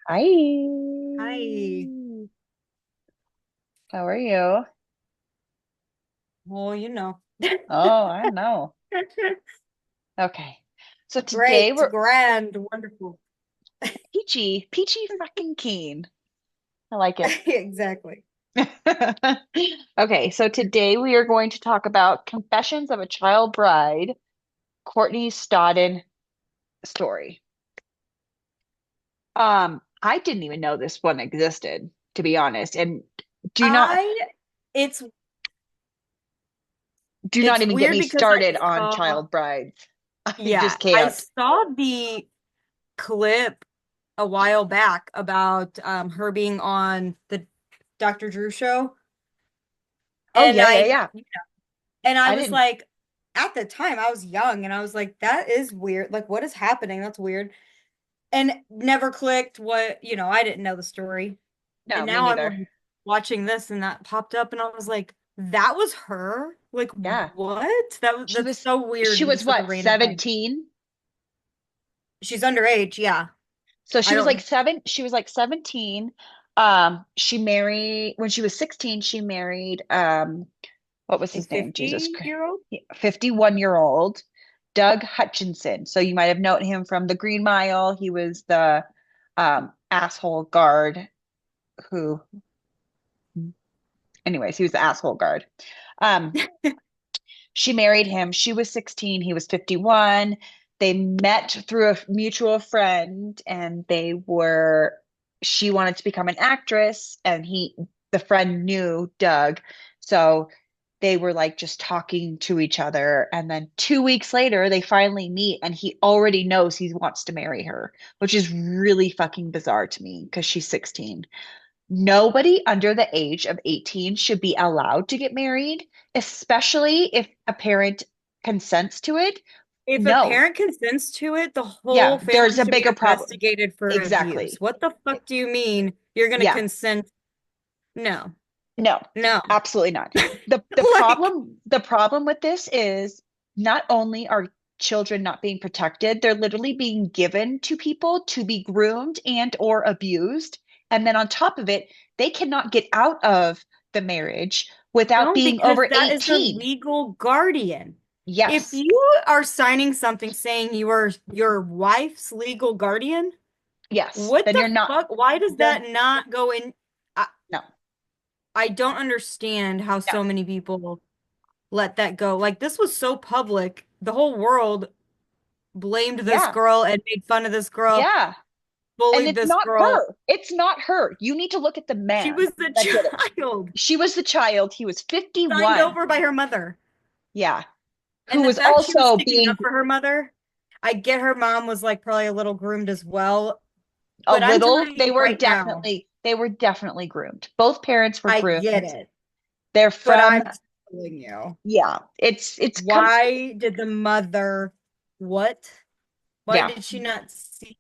Hi. Hi. How are you? Well, Oh, I know. Okay. So today Great, we're grand, wonderful. peachy fucking keen. I like it. Exactly. Okay, so today we are going to talk about Confessions of a Child Bride, Courtney Stodden story. I didn't even know this one existed, to be honest, and do not I it's do not it's even get weird me because started on child brides. I just I can't. saw the clip a while back about her being on the Dr. Drew show Oh and yeah, yeah, I yeah. and I I was didn't. like at the time I was young and I was like that is weird. Like what is happening? That's weird. And never clicked I didn't know the story. And No, me now I'm neither. like watching this and that popped up and I was like, that was her? Like Yeah. what? She That's was so weird she to be was such a what, random thing. 17? She's underage, yeah. So I don't she was like 17. She married when she was 16, she married what was a his name? Jesus Christ. 50-year-old? 51-year-old Doug Hutchinson. So you might have known him from the Green Mile. He was the asshole guard who anyways, he was the asshole guard. Um She married him. She was 16. He was 51. They met through a mutual friend and she wanted to become an actress and the friend knew Doug. So they were like just talking to each other. And then 2 weeks later, they finally meet and he already knows he wants to marry her, which is really fucking bizarre to me because she's 16. Nobody under the age of 18 should be allowed to get married, especially if a parent consents to it. If a No. parent consents to it, the whole Yeah, family there's a should be bigger problem. investigated for abuse. Exactly. What the fuck do you mean you're gonna Yeah. consent? No, No, no. absolutely not. Like, The problem with this is not only are children not being protected, they're literally being given to people to be groomed and or abused. And then on top of it, they cannot get out of the marriage without no, being because over that is the 18. legal guardian. If Yes. you are signing something saying you are your wife's legal guardian, Yes. what Then the you're not fuck? Why does then that not go in? I, no. I don't understand how No. so many people let that go. Like, this was so public. The whole world blamed this Yeah. girl and made fun of this girl, Yeah. And bullied it's this not girl. her. It's not her. You need to look at the She man was the that did it. child She was the child. He was signed 51. over by her mother. Yeah. Who And the was fact she was also sticking being up for her mother, I get her mom was like probably a little groomed as well. a But I'm little, telling you right now, they were definitely groomed. Both parents were I get groomed. it. They're But from, I'm telling you, yeah, it's come, why did the mother, what? Why yeah, did she not see?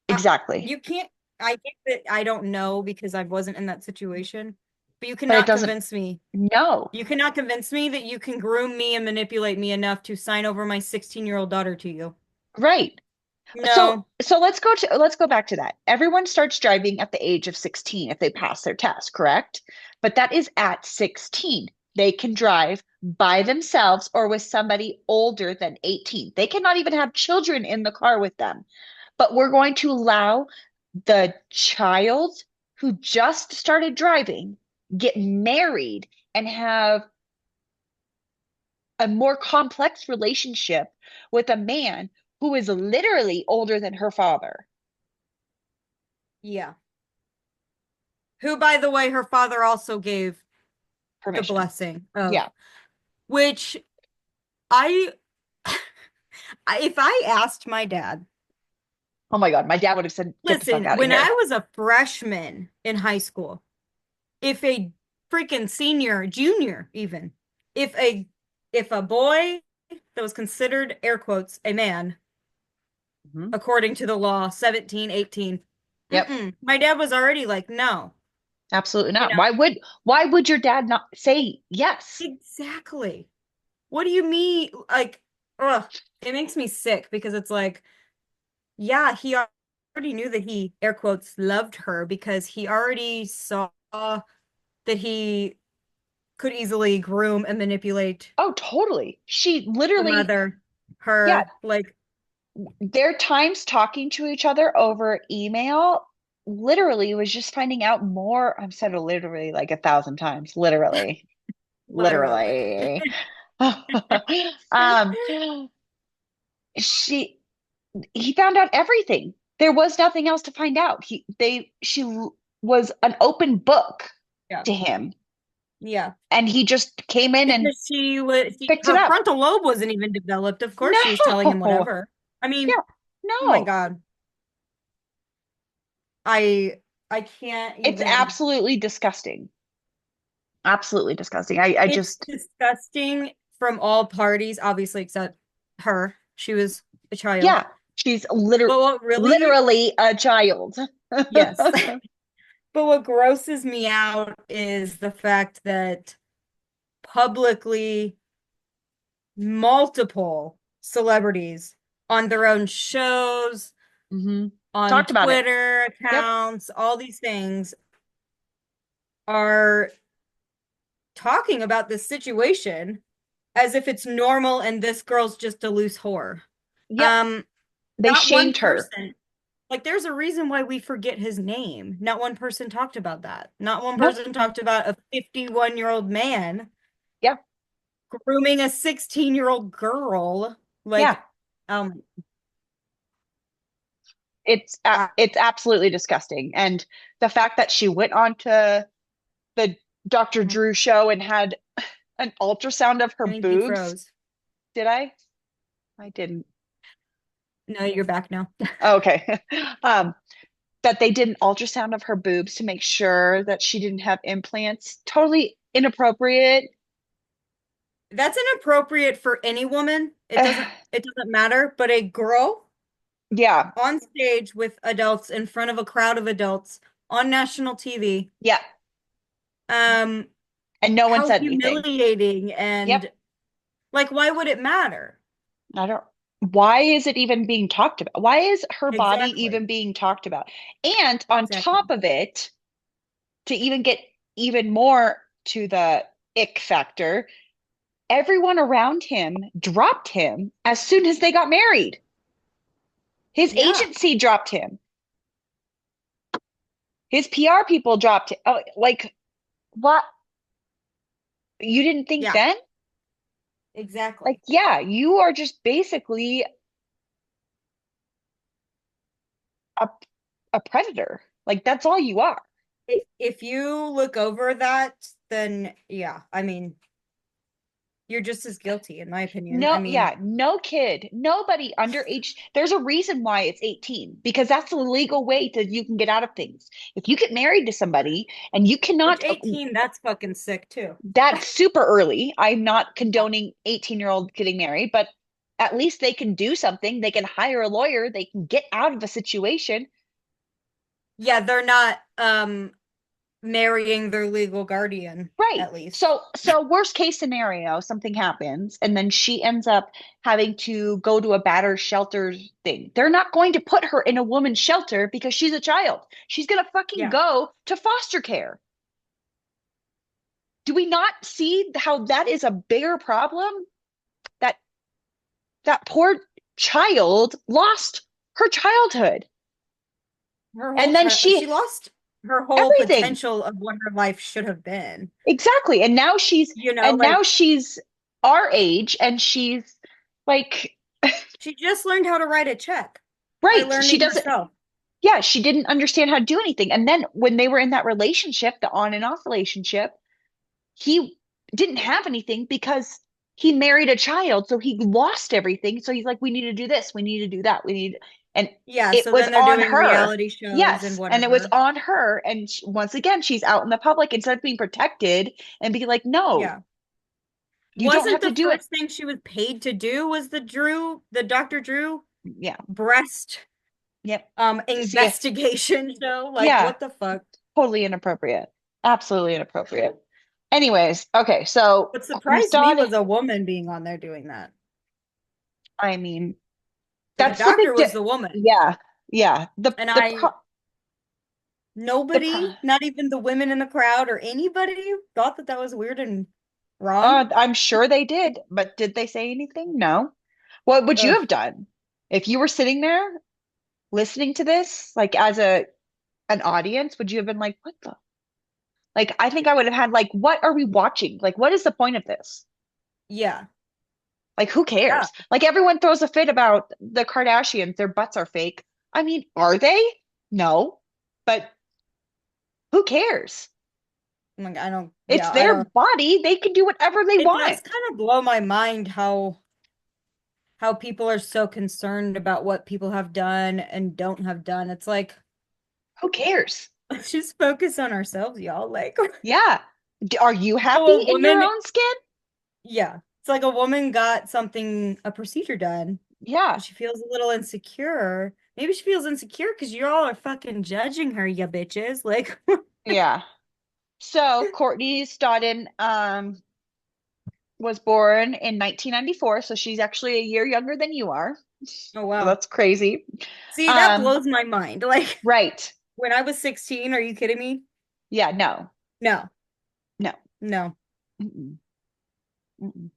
exactly. You can't, I get that I don't know because I wasn't in that situation, but you But it cannot doesn't, convince me. no, You cannot convince me that you can groom me and manipulate me enough to sign over my 16-year-old daughter to you. right. No, So let's go back to that. Everyone starts driving at the age of 16 if they pass their test, correct? But that is at 16. They can drive by themselves or with somebody older than 18. They cannot even have children in the car with them. But we're going to allow the child who just started driving get married and have a more complex relationship with a man who is literally older than her father. yeah. Who, by the way, her father also gave the Permission. blessing of, Yeah. which I, if I asked my dad, Oh my God. My dad would have said, get the fuck listen, out of when here. I was a freshman in high school, if a freaking senior, junior even, if a if a boy that was considered air quotes a man Mhm. according to the law 17, 18, Yep. my dad was already like no, Absolutely you not. know, Why would your dad not say yes? exactly. What do you mean? Like, ugh, it makes me sick because it's like, yeah, he already knew that he, air quotes, loved her because he already saw that he could easily groom and manipulate Oh, totally. She the literally, mother, yeah, her, like, their times talking to each other over email literally was just finding out more. I've said it literally like 1,000 times. Literally. literally. Literally. Um, she he found out everything. There was nothing else to find out. She was an open book Yeah. to him, Yeah. and he just came in and Because picked it her up. frontal lobe wasn't even developed. Of course she was telling him No. whatever. I mean, Yeah. oh my No. God. I I can't It's even. absolutely disgusting. Absolutely disgusting. I It's just, disgusting from all parties, obviously, except her. She was a child. yeah, she's But what really, literally a child. yes. But what grosses me out is the fact that publicly multiple celebrities on their own shows, Hmm. on Talked about it. Twitter Yep. accounts, all these things are talking about this situation as if it's normal and this girl's just a loose whore. Yep. Um, They not one shamed her. person, like there's a reason why we forget his name. Not one person talked about that. Not one No. person talked about a 51-year-old man Yeah. grooming a 16-year-old girl. Yeah. Like, um, I, It's absolutely disgusting. And the fact that she went on to the Dr. Drew show and had an ultrasound of her I think you boobs. froze. Did I? I didn't. No, you're back now. Oh, okay. Um, that they did an ultrasound of her boobs to make sure that she didn't have implants. Totally inappropriate. That's inappropriate for any woman. It doesn't matter, but a girl Yeah. on stage with adults in front of a crowd of adults on national TV. Yeah. Um, And no one how said anything. humiliating Yep. and like why would it matter? I don't. Why is it even being talked about? Why is her body Exactly. even being talked about? And on Exactly. top of it, to even get even more to the ick factor, everyone around him dropped him as soon as they got married. His Yeah. agency dropped him. His PR people dropped him. Oh, like, what? You didn't think Yeah. then? Like, Exactly. yeah, you are just basically a, a predator. Like, that's all you are. If you look over that, then yeah, I mean, you're just as guilty, in my opinion. I No, mean, yeah, no kid, nobody underage. There's a reason why it's 18 because that's the legal way that you can get out of things. If you get married to somebody and you which cannot, 18, that's fucking sick too. that's super early. I'm not condoning 18-year-old getting married, but at least they can do something. They can hire a lawyer. They can get out of a situation. Yeah, they're not marrying their legal guardian, Right. at least. So worst case scenario, something happens, and then she ends up having to go to a batter's shelter thing. They're not going to put her in a woman's shelter because she's a child. She's gonna fucking Yeah. go to foster care. Do we not see how that is a bigger problem? That that poor child lost her childhood. Her whole And then child, she lost her whole everything. potential of what her life should have been. Exactly. And Like now she's our age and she's like she just learned how to write a check by right. She learning doesn't, herself. yeah, she didn't understand how to do anything. And then when they were in that relationship, the on and off relationship, he didn't have anything because he married a child. So he lost everything. So he's like, we need to do this. We need to do that. And Yeah, it so was then they're on doing her. reality shows and Yes. And it was whatever. on her. And once again, she's out in the public instead of being protected and be like, no, Yeah. you don't Wasn't have to the do it. first thing she was paid to do was the Dr. Drew Yeah. breast Yep. See ya. investigation show? Like Yeah. what the fuck? Totally inappropriate. Absolutely inappropriate. Anyways, okay. So What Courtney surprised me Stodden, was a woman being on there doing that. I mean, The that's the doctor big, was the woman. yeah. Yeah. And The pro nobody, not even the women in the crowd or anybody, thought that that was weird and wrong. I'm sure they did, but did they say anything? No. What would you Ugh, have done if you were sitting there listening to this, like as an audience? Would you have been like, what the? Like, I think I would have had like, what are we watching? Like, what is the point of this? yeah, Like, who yeah. cares? Like, everyone throws a fit about the Kardashians, their butts are fake. I mean, are they? No, but who cares? Like, I don't, It's yeah, I their don't. body. They can do whatever they It does want. kind of blow my mind how people are so concerned about what people have done and don't have done. It's like, Who cares? let's just focus on ourselves, y'all. Like, Yeah. Are you so happy a in your woman, own skin? yeah, it's like a woman got something, a procedure done, Yeah. but she feels a little insecure. Maybe she feels insecure because you all are fucking judging her, you bitches. Like, Yeah. So Courtney Stodden was born in 1994, so she's actually a year younger than you are. oh So wow. that's crazy. See, that Um, blows my mind. Like, right. when I was 16, are you kidding me? Yeah, no. No, No. no. Mm-mm. Mm-mm.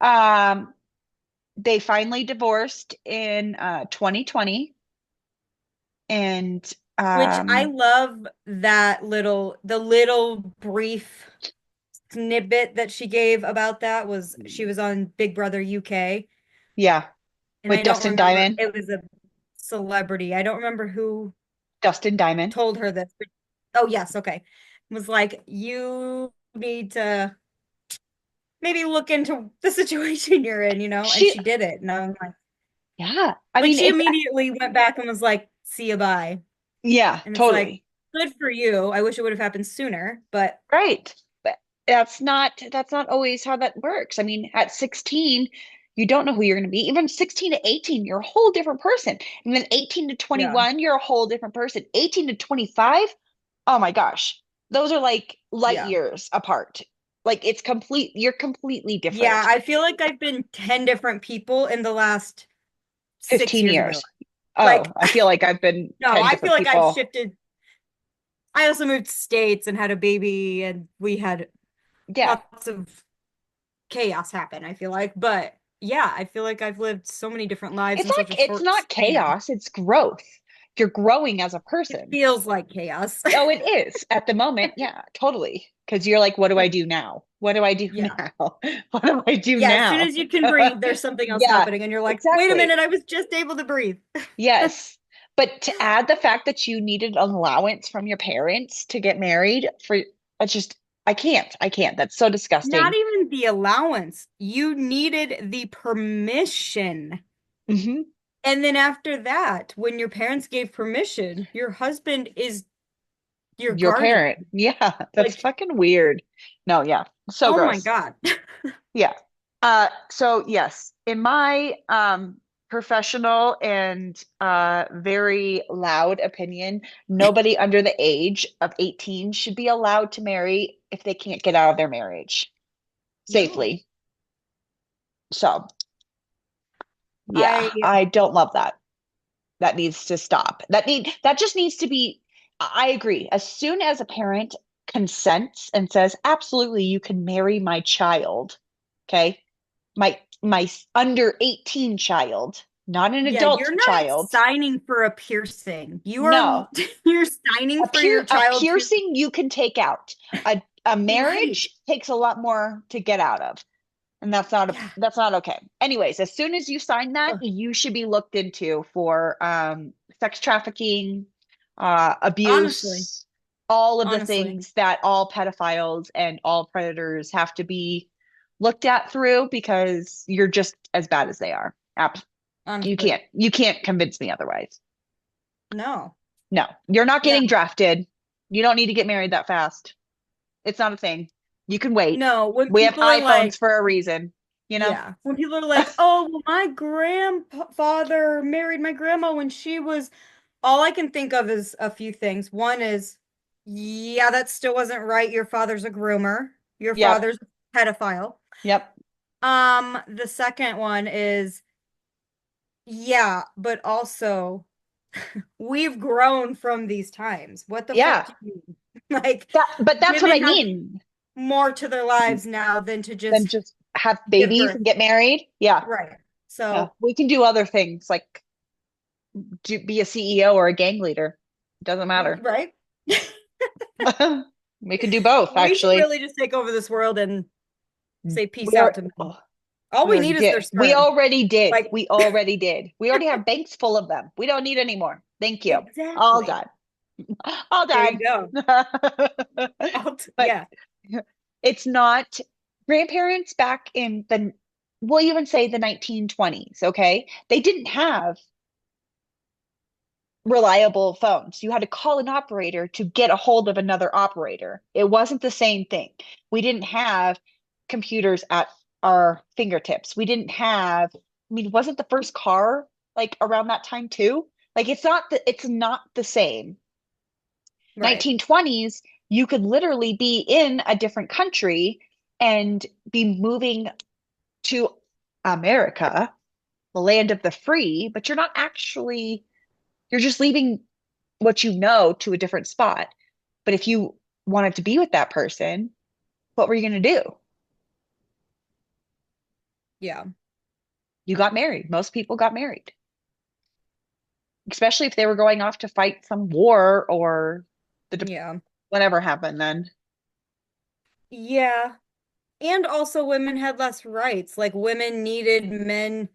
Um, they finally divorced in 2020 and Which I love that the little brief snippet that she gave about that was she was on Big Brother UK, yeah, and with I don't Dustin remember, Diamond. it was a celebrity. I don't remember who Dustin Diamond. told her this. But, oh, yes, okay. Was like, you need to maybe look into the situation you're in, and She she did it. And I'm yeah. I like mean she it's immediately went back and was like, see you, bye. yeah, And it's like, totally. good for you. I wish it would have happened sooner, but Right. But that's not always how that works. I mean, at 16, you don't know who you're going to be. Even 16 to 18, you're a whole different person. And then 18 to yeah, 21, you're a whole different person. 18 to 25, oh my gosh. Those are like light yeah. years apart. Like you're completely Yeah, different. I feel like I've been 10 different people in the last 6 15 years of my life. years. Oh, Like, I feel like I've been no, 10 I feel different like I've people. shifted. I also moved states and had a baby, and we had Yeah. lots of chaos happen, I feel like. But yeah, I feel like I've lived so many different lives in such a It's short not span. chaos, it's growth. You're growing as a It person. feels like chaos. Oh, it is at the moment. Yeah, totally. Because you're like, what do I do now? What do I do Yeah. now? What do I do Yeah, as soon now? as you can breathe, there's something else Yeah, happening, and you're like, wait a exactly. minute, I was just able to breathe. Yes. But to add the fact that you needed an allowance from your parents to get married for, it's just, I can't. I can't. That's so Not disgusting. even the allowance. You needed the permission. Hmm. And then after that, when your parents gave permission, your husband is your Your guardian. parent. Yeah, that's Like, fucking weird. No, yeah. So oh my gross. God. Yeah. So yes, in my professional and very loud opinion, nobody under the age of 18 should be allowed to marry if they can't get out of their marriage No. safely. So, I yeah, I don't love that. That needs to stop. That just needs to be I agree. As soon as a parent consents and says, "Absolutely, you can marry my child." Okay? My under 18 child, not an Yeah, adult you're not child. signing for a piercing. You are No, you're signing for your a child to piercing you can take out. A right. marriage takes a lot more to get out of. And Yeah. that's not okay. Anyways, as soon as you sign that, Ugh. you should be looked into for sex trafficking, Honestly, abuse, all of the honestly, things that all pedophiles and all predators have to be looked at through because you're just as bad as they are. honestly. You can't convince me otherwise. No. No, you're not Yeah. getting drafted. You don't need to get married that fast. It's not a thing. You can wait. No, when We have people are iPhones like, for a reason, you know? yeah, when people are like, "Oh, well, my grandfather married my grandma when she was," all I can think of is a few things. One is, yeah, that still wasn't right. Your father's a groomer. Your Yep. father's a pedophile. Yep. The second one is, yeah, but also we've grown from these times. What the fuck Yeah. do you mean? Like, But that's what I women have mean. more to their lives now than to Than just just have give babies birth. and get married. Yeah. Right. Yeah. So, We can do other things like be a CEO or a gang leader. It doesn't matter. right? We can do both, We should actually. really just take over this world and say peace We out are to men. oh, All we we already need is their did. We sperm. already did. Like, We already did. We already have banks full of them. We don't need any more. Thank you. All exactly. done. All There you done. go. But Yeah, it's not grandparents back in the, we'll even say the 1920s, okay? They didn't have reliable phones. You had to call an operator to get a hold of another operator. It wasn't the same thing. We didn't have computers at our fingertips. We didn't have, I mean, wasn't the first car like around that time too? Like it's not the same. right. 1920s, you could literally be in a different country and be moving to America, the land of the free, but you're not actually, you're just leaving what you know to a different spot. But if you wanted to be with that person, what were you going to do? Yeah, You got married. Most people got married, especially if they were going off to fight some war or yeah, whatever happened then yeah. And also, women had less rights. Like, women needed men, to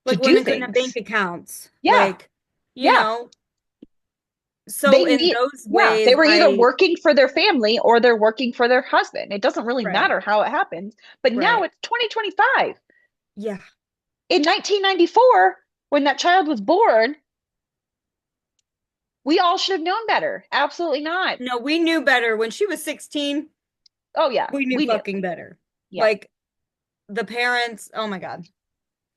like, do women couldn't have bank things. accounts. Yeah. Like, you Yeah. know, so in those Yeah, they ways, were either working for their family or they're working for their husband. It doesn't really right, matter how it happens. But now right. it's 2025. Yeah. In 1994, when that child was born, we all should have known better. Absolutely not. No, we knew better. When she was 16, Oh yeah, we knew we knew. fucking better. Yeah. Like, the parents, oh my God.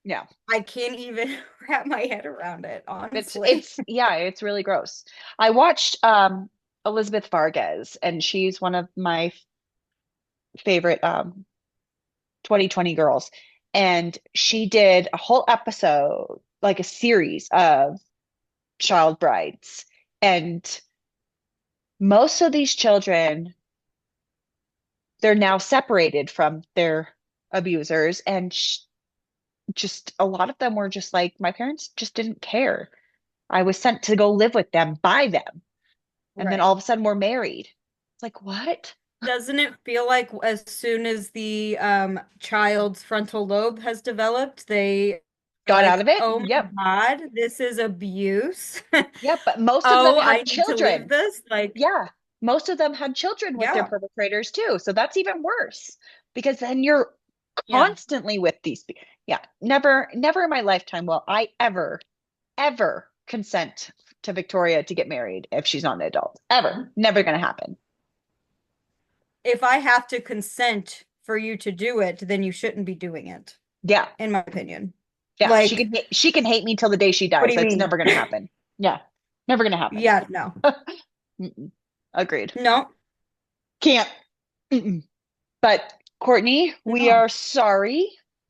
Yeah. I can't even wrap my head around it, It's honestly. it's yeah, it's really gross. I watched Elizabeth Vargas, and she's one of my favorite 2020 girls. And she did a whole episode, like a series of child brides. And most of these children, they're now separated from their abusers. And just a lot of them were just like, my parents just didn't care. I was sent to go live with them by them. And then Right. all of a sudden we're married. It's like, what? Doesn't it feel like as soon as the child's frontal lobe has developed, they are Got out like, of it? "Oh Yep. my God, this is abuse." Yep. But most of them Oh, had I need to leave children. this. Like, Yeah. Most of them had children with their yeah, perpetrators too. So that's even worse because then you're yeah. constantly with these people. Yeah. Never in my lifetime will I ever consent to Victoria to get married if she's not an adult. Ever. Never going to happen. If I have to consent for you to do it, then you shouldn't be doing it, Yeah. in my opinion. Yeah. Like, She can hate me till the day she what do dies. you That's mean? never going to happen. Yeah. Never going to happen. Yeah, no. Mm-mm. Agreed. No, Can't. Mm-mm. But Courtney, we no. are sorry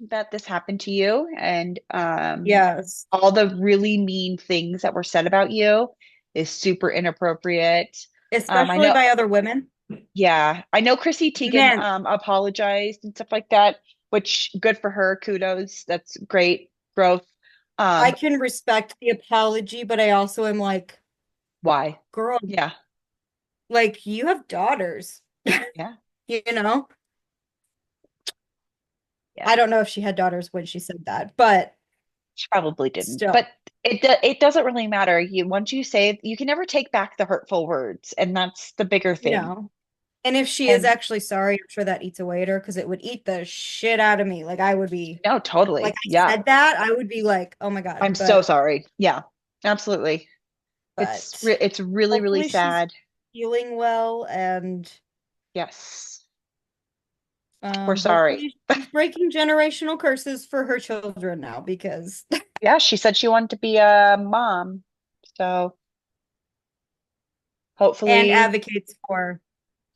that this happened to you and Yes. all the really mean things that were said about you is super inappropriate. I Especially know, by other women. yeah, I know Chrissy Teigen Man, apologized and stuff like that, which good for her. Kudos. That's great growth. I Um, can respect the apology, but I also am like, why? girl, Yeah, like you have daughters, yeah, you know? yeah. I don't know if she had daughters when she said that, but She probably didn't, still, but it doesn't really matter. You once you say you can never take back the hurtful words, and that's the bigger thing. no. And if she is And actually sorry, I'm sure that eats away at her because it would eat the shit out of me. Like I would be no, like totally, I yeah. said that, I would be like, oh my God. I'm so sorry. Yeah, absolutely. But It's really hopefully she's sad. healing well and Yes, we're sorry. hopefully she's breaking generational curses for her children now because Yeah, she said she wanted to be a mom, so and hopefully. advocates for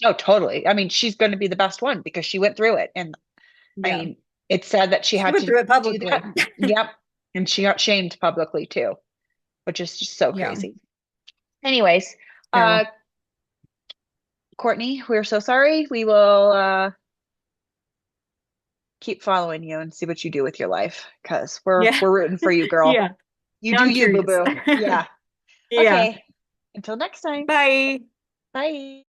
Oh, totally. I mean, she's going to be the best one because she went through it. And I yeah. mean, it's sad that she She had went to through it do publicly. that. Yep. And she got shamed publicly too, which is just so Yeah. crazy. Anyways, Yeah. uh, Courtney, we're so sorry. We will keep following you and see what you do with your life because we're Yeah. we're rooting for you, girl. Yeah. You Now do I'm you, boo curious. boo. Yeah. Yeah. Okay. Until next time. Bye. Bye.